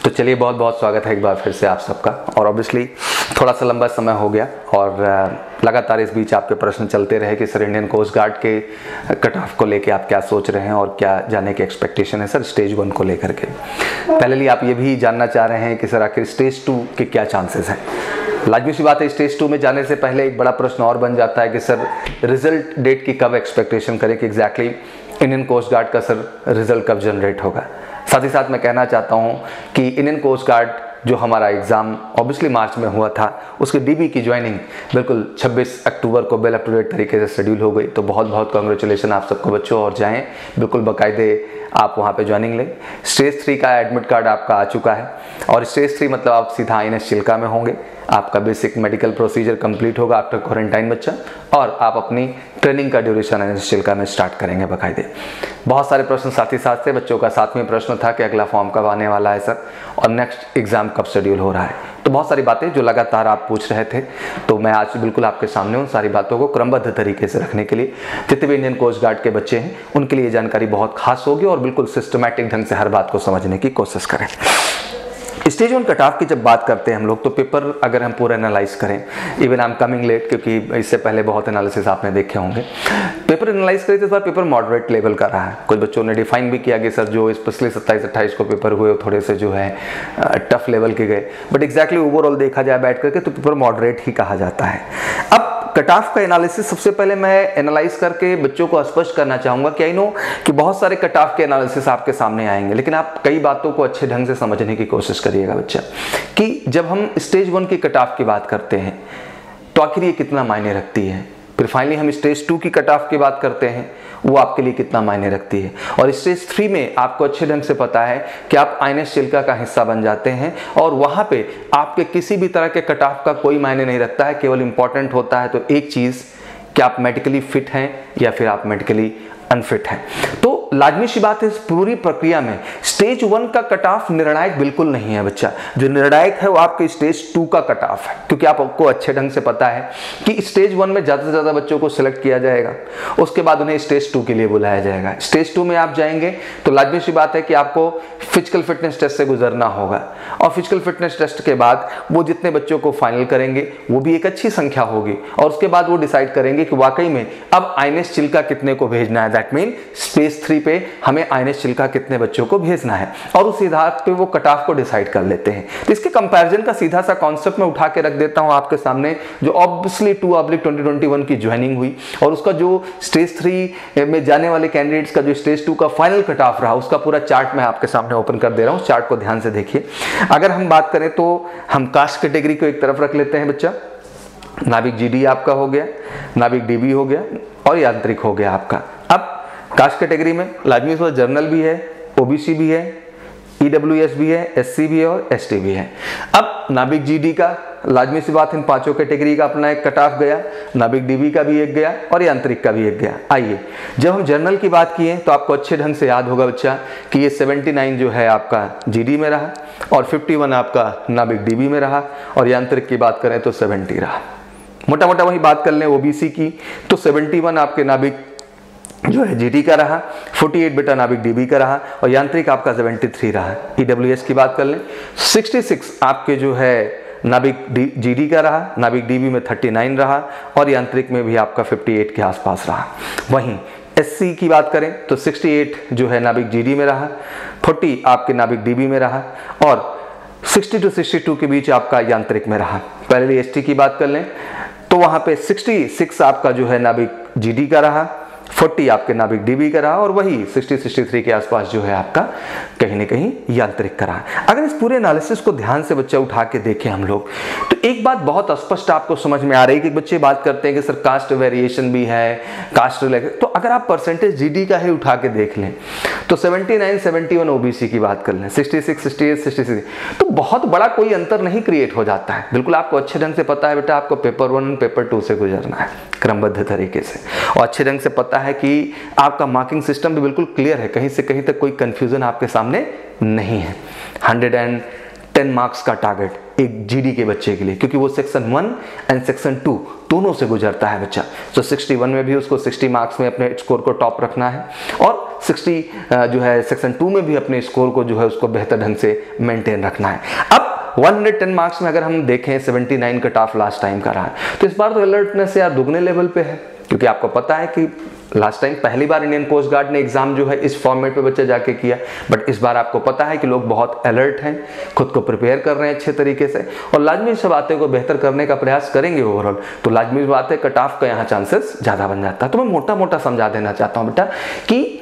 तो चलिए, बहुत बहुत स्वागत है एक बार फिर से आप सबका। और ऑब्वियसली थोड़ा सा लंबा समय हो गया और लगातार इस बीच आपके प्रश्न चलते रहे कि सर इंडियन कोस्ट गार्ड के कट ऑफ को लेके आप क्या सोच रहे हैं और क्या जाने की एक्सपेक्टेशन है सर स्टेज 1 को लेकर के। पहले आप ये भी जानना चाह रहे हैं कि सर आखिर स्टेज 2 के क्या चांसेस हैं। लाजमी सी बात है, स्टेज 2 में जाने से पहले एक बड़ा प्रश्न और बन जाता है कि सर रिजल्ट डेट की कब एक्सपेक्टेशन करें कि एग्जैक्टली इंडियन कोस्ट गार्ड का सर रिजल्ट कब जनरेट होगा। साथ ही साथ मैं कहना चाहता हूं कि इंडियन कोस्ट गार्ड जो हमारा एग्ज़ाम ऑब्वियसली मार्च में हुआ था, उसके डीबी की ज्वाइनिंग बिल्कुल 26 अक्टूबर को वेल अप टू डेट तरीके से शेड्यूल हो गई। तो बहुत बहुत कांग्रेचुलेशन आप सबको बच्चों, और जाएं बिल्कुल बाकायदे आप वहाँ पे ज्वाइनिंग लें। स्टेज 3 का एडमिट कार्ड आपका आ चुका है और स्टेज 3 मतलब आप सीधा INS चिल्का में होंगे। आपका बेसिक मेडिकल प्रोसीजर कंप्लीट होगा आफ्टर क्वारंटाइन बच्चा, और आप अपनी ट्रेनिंग का ड्यूरेशन INS चिल्का में स्टार्ट करेंगे बाकायदे। बहुत सारे प्रश्न साथ ही साथ थे। बच्चों का सातवें प्रश्न था कि अगला फॉर्म कब आने वाला है सर, और नेक्स्ट एग्जाम कब शेड्यूल हो रहा है। तो बहुत सारी बातें जो लगातार आप पूछ रहे थे, तो मैं आज बिल्कुल आपके सामने उन सारी बातों को क्रमबद्ध तरीके से रखने के लिए जितने भी इंडियन कोस्ट गार्ड के बच्चे हैं उनके लिए जानकारी बहुत खास होगी और बिल्कुल सिस्टमैटिक ढंग से हर बात को समझने की कोशिश करें। स्टेज 1 कट ऑफ की जब बात करते हैं हम लोग, तो पेपर अगर हम पूरा एनालाइज करें, even I am coming late क्योंकि इससे पहले बहुत एनालिसिस आपने देखे होंगे। पेपर एनालाइज करें तो इस बार पेपर मॉडरेट लेवल का रहा है। कुछ बच्चों ने डिफाइन भी किया कि सर जो स्पेशली 27-28 को पेपर हुए थोड़े से जो है टफ लेवल के गए, बट एग्जैक्टली ओवरऑल देखा जाए बैठ करके तो पेपर मॉडरेट ही कहा जाता है। अब कट ऑफ का एनालिसिस सबसे पहले मैं एनालाइज करके बच्चों को स्पष्ट करना चाहूंगा कि आई नो कि बहुत सारे कट ऑफ के एनालिसिस आपके सामने आएंगे, लेकिन आप कई बातों को अच्छे ढंग से समझने की कोशिश करिएगा बच्चा, कि जब हम स्टेज 1 की कट ऑफ की बात करते हैं तो आखिर ये कितना मायने रखती है। फिर फाइनली हम स्टेज 2 की कट ऑफ की बात करते हैं, वो आपके लिए कितना मायने रखती है। और स्टेज 3 में आपको अच्छे ढंग से पता है कि आप INS चिल्का का हिस्सा बन जाते हैं और वहां पे आपके किसी भी तरह के कट ऑफ का कोई मायने नहीं रखता है। केवल इंपॉर्टेंट होता है तो एक चीज कि आप मेडिकली फिट हैं या फिर आप मेडिकली अनफिट है। तो लाजमी सी बात है, इस पूरी प्रक्रिया में स्टेज 1 का कट ऑफ निर्णायक बिल्कुल नहीं है बच्चा। जो निर्णायक है वो आपके स्टेज 2 का कट ऑफ है, क्योंकि आपको अच्छे ढंग से पता है कि स्टेज 1 में ज्यादा से ज्यादा बच्चों को सिलेक्ट किया जाएगा, उसके बाद उन्हें स्टेज 2 के लिए बुलाया जाएगा। स्टेज 2 में आप जाएंगे तो लाजमी सी बात है कि आपको फिजिकल फिटनेस टेस्ट से गुजरना होगा, और फिजिकल फिटनेस टेस्ट के बाद वो जितने बच्चों को फाइनल करेंगे वो भी एक अच्छी संख्या होगी, और उसके बाद वो डिसाइड करेंगे कि वाकई में अब INS चिल्का कितने को भेजना है। दैट मीन स्टेज 3 पे हमें INS चिल्का कितने बच्चों को भेजना है, और उस आधार पे वो कट ऑफ को डिसाइड कर लेते हैं। तो इसके कंपैरिजन का सीधा सा कॉन्सेप्ट मैं उठा के रख देता हूं आपके सामने, जो ऑब्वियसली 2/2021 की ज्वाइनिंग हुई और उसका जो स्टेज 3 में जाने वाले कैंडिडेट्स का जो स्टेज 2 का फाइनल कट ऑफ रहा, उसका पूरा चार्ट मैं आपके सामने ओपन कर दे रहा हूं। चार्ट को ध्यान से देखिए। अगर हम बात करें तो हम कास्ट कैटेगरी को एक तरफ रख लेते हैं बच्चा। नाविक GD आपका हो गया, नाविक DB हो गया और यांत्रिक हो गया आपका। अब कास्ट कैटेगरी में लाजमी से जर्नल भी है, OBC भी है, EWS भी है, SC भी है और ST भी है। अब नाविक GD का लाजमी सी बात, इन पांचों कैटेगरी का अपना एक कट ऑफ गया, नाविक DB का भी एक गया और यांत्रिक का भी एक गया। आइए, जब हम जर्नल की बात किए तो आपको अच्छे ढंग से याद होगा बच्चा कि ये 79 जो है आपका GD में रहा और 51 आपका नाविक DB में रहा, और यांत्रिक की बात करें तो 70 रहा। मोटा मोटा वही बात कर लें OBC की तो 71 आपके नाविक जो है GD का रहा, 48 बेटा नाविक DB का रहा, और यांत्रिक आपका 73 रहा। EWS की बात कर लें 66 आपके जो है नाविक GD का रहा, नाविक DB में 39 रहा, और यांत्रिक में भी आपका 58 के आसपास रहा। वहीं SC की बात करें तो 68 जो है नाविक GD में रहा, 40 आपके नाविक DB में रहा, और 60 to 62 के बीच आपका यांत्रिक में रहा। पहले ST की बात कर लें तो वहां पे 66 आपका जो है नाविक GD का रहा, 40 आपके नाविक DB का रहा, और वही 60-63 के आसपास जो है आपका कहीं ना कहीं यांत्रिक का रहा। अगर इस पूरे एनालिसिस को ध्यान से बच्चा उठा के देखें हम लोग, तो एक बात बहुत स्पष्ट आपको समझ में आ रही है कि बच्चे बात करते हैं कि सर कास्ट वेरिएशन भी है, कास्ट रिलेटेड। तो अगर आप परसेंटेज GD का ही उठा के देख लें तो 79-71 OBC की बात कर लें, 66, 68, 66, तो बहुत बड़ा कोई अंतर नहीं क्रिएट हो जाता है। बिल्कुल आपको अच्छे ढंग से पता है बेटा आपको पेपर 1 पेपर 2 से गुजरना है क्रमबद्ध तरीके से, और अच्छे ढंग से पता है कि आपका मार्किंग सिस्टम भी बिल्कुल क्लियर है, कहीं से कहीं तक कोई कंफ्यूजन आपके सामने नहीं है। 110 मार्क्स का टारगेट एक GD के बच्चे के लिए, क्योंकि वो सेक्शन 1 एंड सेक्शन 2 दोनों से गुजरता है बच्चा। तो 61 में भी उसको 60 मार्क्स में अपने स्कोर को टॉप रखना है, और 60 जो है सेक्शन 2 में भी अपने स्कोर को जो है उसको बेहतर ढंग से मेंटेन रखना है। अब 110 मार्क्स में अगर हम देखें 79 कट ऑफ लास्ट टाइम का रहा है, तो इस बार तो अलर्टनेस यार दुगने लेवल पे है, क्योंकि आपको पता है कि लास्ट टाइम पहली बार इंडियन कोस्ट गार्ड ने एग्जाम जो है इस फॉर्मेट पे बच्चे जाके किया, बट इस बार आपको पता है कि लोग बहुत अलर्ट हैं, खुद को प्रिपेयर कर रहे हैं अच्छे तरीके से और लाजमी सब बातें को बेहतर करने का प्रयास करेंगे ओवरऑल। तो लाजमी बात है कट ऑफ का यहाँ चांसेस ज्यादा बन जाता है। तो मैं मोटा मोटा समझा देना चाहता हूँ बेटा कि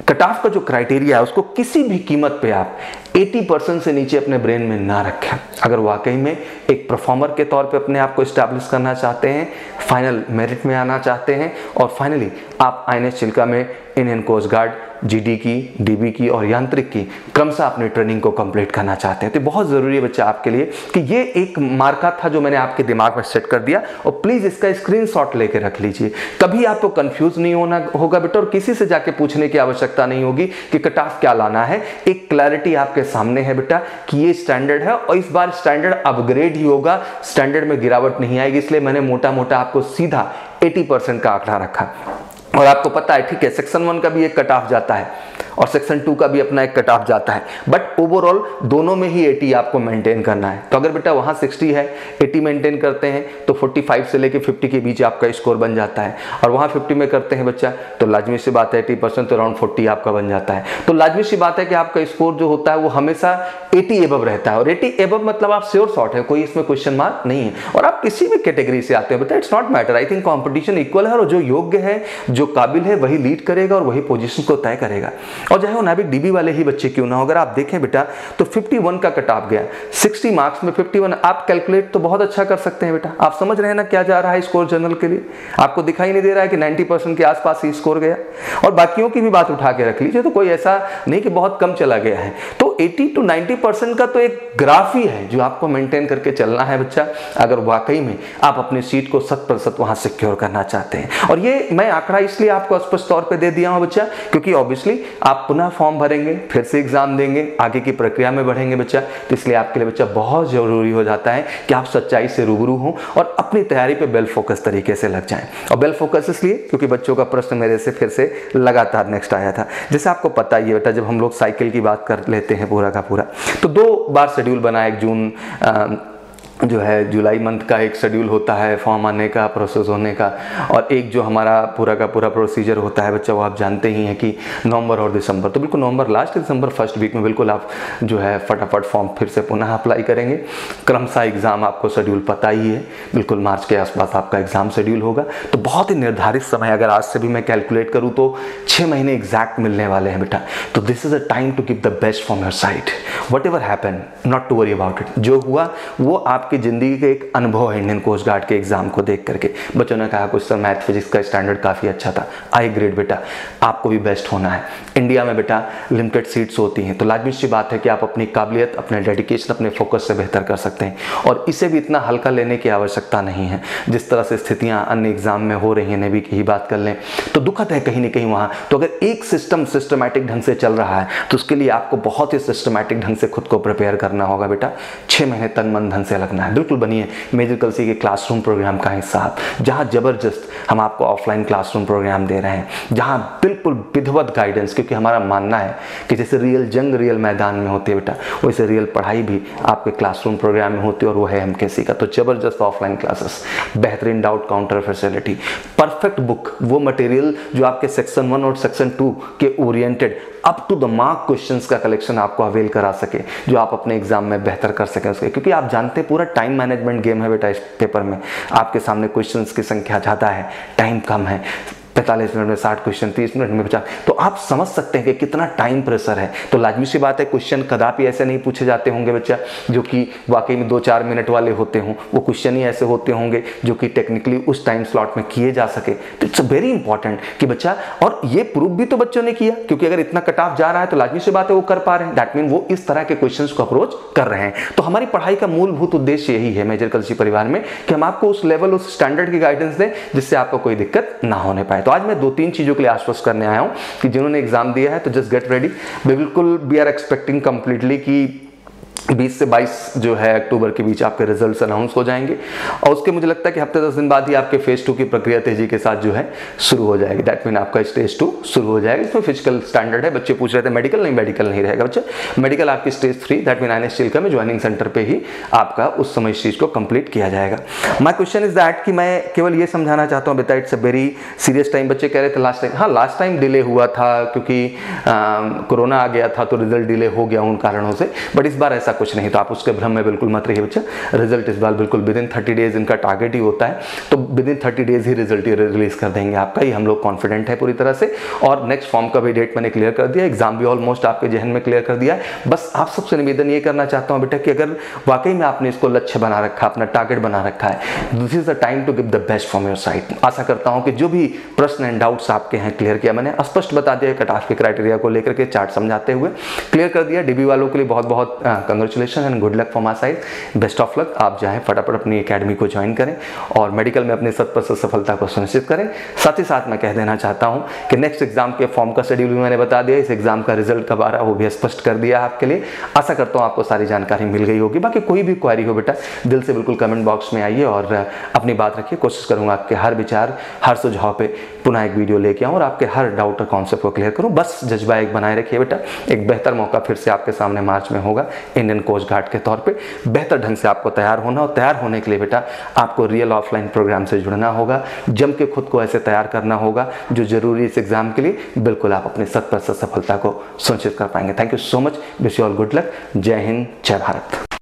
कट ऑफ का जो क्राइटेरिया है उसको किसी भी कीमत पे आप 80% से नीचे अपने ब्रेन में ना रखें। अगर वाकई में एक परफॉर्मर के तौर पे अपने आप को एस्टैब्लिश करना चाहते हैं, फाइनल मेरिट में आना चाहते हैं और फाइनली आप INS चिल्का में इंडियन कोस्ट गार्ड GD की, DB की और यांत्रिक की क्रमशः अपनी ट्रेनिंग को कंप्लीट करना चाहते हैं, तो बहुत ज़रूरी है बच्चा आपके लिए कि ये एक मार्का था जो मैंने आपके दिमाग में सेट कर दिया और प्लीज़ इसका स्क्रीनशॉट लेके रख लीजिए। कभी आपको कंफ्यूज नहीं होना होगा बेटा और किसी से जाके पूछने की आवश्यकता नहीं होगी कि कट ऑफ क्या लाना है। एक क्लैरिटी आपके सामने है बेटा कि ये स्टैंडर्ड है और इस बार स्टैंडर्ड अपग्रेड ही होगा, स्टैंडर्ड में गिरावट नहीं आएगी, इसलिए मैंने मोटा मोटा आपको सीधा 80% का आंकड़ा रखा। और आपको पता है ठीक है सेक्शन 1 का भी एक कट ऑफ जाता है और सेक्शन 2 का भी अपना एक कट ऑफ जाता है, बट ओवरऑल दोनों में ही 80 आपको मेंटेन करना है। तो अगर बेटा वहां 60 है, 80 मेंटेन करते हैं तो 45 से लेके 50 के बीच आपका स्कोर बन जाता है और वहां 50 में करते हैं बच्चा तो लाजमी सी बात है 80% तो अराउंड 40 आपका बन जाता है। तो लाजमी सी बात है कि आपका स्कोर जो होता है वो हमेशा 80 एबव रहता है और 80 एबव मतलब आप श्योर शॉट है, कोई इसमें क्वेश्चन मार्क नहीं है और आप किसी भी कैटेगरी से आते हो बेटा, it's not matter. I think competition equal है और जो योग्य है, जो काबिल है वही लीड करेगा और वही पोजीशन को तय करेगा। और चाहे वो नाविक DB वाले ही बच्चे क्यों ना हो, अगर आप देखें बेटा तो 51 का कट ऑफ गया, 60 मार्क्स में 51 आप कैलकुलेट तो बहुत अच्छा कर सकते हैं बेटा। आप समझ रहे हैं ना क्या जा रहा है स्कोर जनरल के लिए, आपको दिखाई नहीं दे रहा है कि 90% के आसपास ही स्कोर गया और बाकियों की भी बात उठा के रख लीजिए तो कोई ऐसा नहीं कि बहुत कम चला गया है। तो 80 to 90% का तो एक ग्राफ ही है जो आपको मेंटेन करके चलना है बच्चा, अगर वाकई में आप अपनी सीट को 100% वहां सिक्योर करना चाहते हैं। और ये मैं आंकड़ा इसलिए आपको स्पष्ट तौर पे दे दिया हूं बच्चा क्योंकि ऑब्वियसली आप पुनः फॉर्म भरेंगे, फिर से एग्जाम देंगे, आगे की प्रक्रिया में बढ़ेंगे बच्चा, तो इसलिए आपके लिए बच्चा बहुत जरूरी हो जाता है कि आप सच्चाई से रूबरू हों और अपनी तैयारी पे वेल फोकस तरीके से लग जाएं। और वेल फोकस इसलिए क्योंककि बच्चों का प्रश्न मेरे से फिर से लगातार नेक्स्ट आया था। जैसे आपको पता ही है बेटा जब हम लोग साइकिल की बात कर लेते हैं पूरा का पूरा, तो 2 बार शेड्यूल बना, 1 जून जो है जुलाई मंथ का एक शेड्यूल होता है फॉर्म आने का, प्रोसेस होने का, और एक जो हमारा पूरा का पूरा प्रोसीजर होता है बच्चा वो आप जानते ही हैं कि नवंबर और दिसंबर। तो बिल्कुल नवंबर लास्ट, दिसंबर फर्स्ट वीक में बिल्कुल आप जो है फटाफट फॉर्म फिर से पुनः अप्लाई करेंगे। क्रमशः एग्जाम आपको शेड्यूल पता ही है, बिल्कुल मार्च के आसपास आपका एग्जाम शेड्यूल होगा। तो बहुत ही निर्धारित समय, अगर आज से भी मैं कैलकुलेट करूँ तो 6 महीने एग्जैक्ट मिलने वाले हैं बेटा। तो this is a time to give the best from your side, whatever happen not to worry about it. जो हुआ वो आपकी जिंदगी का एक अनुभव है इंडियन कोस्ट गार्ड के एग्जाम को देख करके। बच्चों ने कहा कुछ मैथ फिजिक्स का स्टैंडर्ड काफी अच्छा था, आई ग्रेड बेटा, आपको भी बेस्ट होना है। इंडिया में बेटा लिमिटेड सीट्स होती हैं, तो लाजमी सी बात है कि आप अपनी काबिलियत, अपने डेडिकेशन, अपने फोकस से बेहतर कर सकते हैं और इसे भी इतना हल्का लेने की आवश्यकता नहीं है। जिस तरह से स्थितियां अन्य एग्जाम में हो रही हैं, नेवी की ही बात कर लें तो दुखद है कहीं ना कहीं वहां। तो अगर एक सिस्टम सिस्टमैटिक ढंग से चल रहा है तो उसके लिए आपको बहुत ही सिस्टमैटिक ढंग से खुद को प्रिपेयर करना होगा बेटा। 6 महीने तन मन धन से लगना है। बिल्कुल बनिए मेजर कलसी के क्लासरूम प्रोग्राम का हिस्सा आप, जहां जबरदस्त हम आपको ऑफलाइन क्लासरूम प्रोग्राम दे रहे हैं, जहां बिल्कुल विधिवत गाइडेंस, क्योंकि हमारा मानना है कि जैसे रियल जंग रियल मैदान में होती है बेटा, वैसे रियल पढ़ाई भी आपके क्लासरूम प्रोग्राम में होती है और वो है MKC का। तो जबरदस्त ऑफलाइन क्लासेस, बेहतरीन doubt counter facility, perfect book, वो मटेरियल जो आपके सेक्शन 1 और सेक्शन 2 के oriented up to the mark questions का कलेक्शन आपको अवेल करा सके, जो आप अपने एग्जाम में बेहतर कर सकें उसके। क्योंकि आप जानते हैं पूरा टाइम मैनेजमेंट गेम है बेटा। इस पेपर में आपके सामने क्वेश्चंस की संख्या ज़्यादा है, टाइम कम है, 45 मिनट में 60 क्वेश्चन, 30 मिनट में 50, तो आप समझ सकते हैं कि कितना टाइम प्रेशर है। तो लाजमी सी बात है क्वेश्चन कदापि ऐसे नहीं पूछे जाते होंगे बच्चा जो कि वाकई में 2-4 मिनट वाले होते हों, वो क्वेश्चन ही ऐसे होते होंगे जो कि टेक्निकली उस टाइम स्लॉट में किए जा सके। तो इट्स वेरी इंपॉर्टेंट कि बच्चा, और ये प्रूव भी तो बच्चों ने किया, क्योंकि अगर इतना कट ऑफ जा रहा है तो लाजमी सी बात है वो कर पा रहे हैं, दैट मीन वो इस तरह के क्वेश्चन को अप्रोच कर रहे हैं। तो हमारी पढ़ाई का मूलभूत उद्देश्य यही है मेजर कलसी परिवार में कि हम आपको उस लेवल, उस स्टैंडर्ड की गाइडेंस दें जिससे आपको कोई दिक्कत ना होने पाए। तो आज मैं 2-3 चीजों के लिए आश्वस्त करने आया हूं कि जिन्होंने एग्जाम दिया है तो जस्ट गेट रेडी। बिल्कुल वी आर एक्सपेक्टिंग कंप्लीटली कि 20 से 22 जो है अक्टूबर के बीच आपके रिजल्ट्स अनाउंस हो जाएंगे और उसके मुझे लगता है कि हफ्ते 10 दिन बाद ही आपके फेज 2 की प्रक्रिया तेजी के साथ जो है शुरू हो जाएगी। दैट मीन आपका स्टेज 2 शुरू हो जाएगा। इसमें फिजिकल स्टैंडर्ड है। बच्चे पूछ रहे थे मेडिकल नहीं रहेगा बच्चे, मेडिकल आपकी stage 3 that mean INS Chilka में ज्वाइनिंग सेंटर पे ही आपका उस समय इस चीज को कंप्लीट किया जाएगा। माय क्वेश्चन इज दैट कि मैं केवल ये समझाना चाहता हूँ बेटा it's a very serious time. बच्चे कह रहे थे लास्ट टाइम, हाँ लास्ट टाइम डिले हुआ था क्योंकि कोरोना आ गया था तो रिजल्ट डिले हो गया उन कारणों से, बट इस बार ऐसा कुछ नहीं। तो आप उसके भ्रम में बिल्कुल मत रहिए बच्चा। रिजल्ट इस बार बिल्कुल विद इन 30 डेज इनका टारगेट ही होता है, तो with in 30 days he result release कर देंगे आपका, ये हम लोग कॉन्फिडेंट है पूरी तरह से। और नेक्स्ट फॉर्म का भी डेट मैंने क्लियर कर दिया, एग्जाम भी ऑलमोस्ट आपके जहन में क्लियर कर दिया है। बस आप सबसे निवेदन ये करना चाहता हूं बेटा कि अगर वाकई में आपने इसको लक्ष्य बना रखा, अपना टारगेट बना रखा है, this is the time to give the best from your side. आशा करता हूं कि जो भी प्रश्न एंड डाउट्स आपके हैं क्लियर किया मैंने, स्पष्ट बता दिया कट ऑफ के क्राइटेरिया को लेकर के, चार्ट समझाते हुए क्लियर कर दिया। डीबी वालों के लिए बहुत बहुत congratulation and good luck from my side, best of luck. आप चाहें फटाफट अपनी एकेडमी को ज्वाइन करें और मेडिकल में अपनी 100% सफलता को सुनिश्चित करें। साथ ही साथ मैं कह देना चाहता हूं कि नेक्स्ट एग्जाम के फॉर्म का शेड्यूल भी मैंने बता दिया, इस एग्जाम का रिजल्ट कब आ रहा है वो भी स्पष्ट कर दिया आपके लिए। आशा करता हूं आपको सारी जानकारी मिल गई होगी। बाकी कोई भी क्वेरी हो बेटा दिल से बिल्कुल कमेंट बॉक्स में आइए और अपनी बात रखिए। कोशिश करूंगा आपके हर विचार, हर सुझाव पे पुनः एक वीडियो लेके आऊं और आपके हर डाउट और कॉन्सेप्ट को क्लियर करूं। बस जज्बा एक बनाए रखिए बेटा, एक बेहतर मौका फिर से आपके सामने मार्च में होगा इंडियन कोस्ट गार्ड के तौर पे। बेहतर ढंग से आपको तैयार होना, और तैयार होने के लिए बेटा आपको रियल ऑफलाइन प्रोग्राम से जुड़ना होगा, जम के खुद को ऐसे तैयार करना होगा जो जरूरी इस एग्जाम के लिए। बिल्कुल आप अपनी 100% सफलता को सुनिश्चित कर पाएंगे। Thank you so much, wish you all good luck. जय हिंद, जय भारत।